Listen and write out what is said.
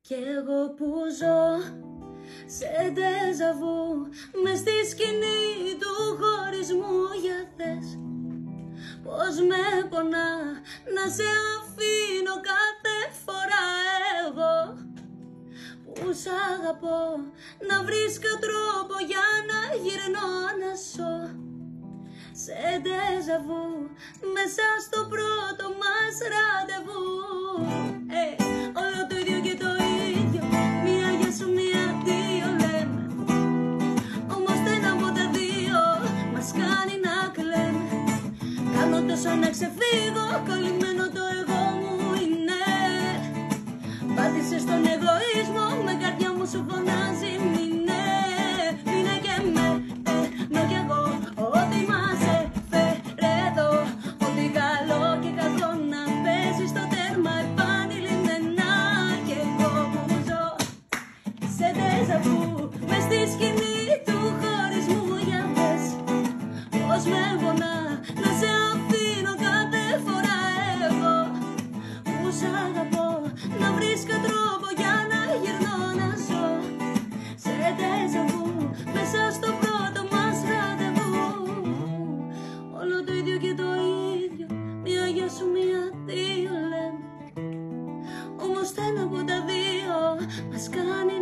Κι εγώ που ζω σε ντεζαβού, μες στη σκηνή του χωρισμού. Για δες πως με πονά να σε αφήνω κάθε φορά. Εγώ που σ' αγαπώ, να βρίσκω τρόπο για να γυρνώ να ζω σε ντεζαβού, μέσα στο πρώτο μας ραντεβού. Όλο το ίδιο και το ίδιο, μία για σου, μία δύο λέμε. Όμως το ένα από τα δύο μας κάνει να κλαίμε. Κάνω τόσο να ξεφύγω, κολλημένο το εγώ μου είναι. Πάτησες στον εγωισμό, με καρδιά μου σου φωνάζει μείνε. Μείνε και με κι εγώ, ό,τι μας έφερε εδώ. Ό,τι καλό και κακό να παίζει στο τέρμα επανειλημμένα. Κι εγώ που ζω σε ντεζαβού, μες στη σκηνή του χωρισμού. Για δες πως με πονά να σε αφήνω κάθε φορά. Εγώ που σ' αγαπώ, να βρίσκω τρόπο για να γυρνώ να ζω σε ντεζαβού, μέσα στο πρώτο μας ραντεβού. Όλο το ίδιο και το ίδιο, μία για σου, μία δύο λέμε. Όμως το ένα από τα δύο μας κάνει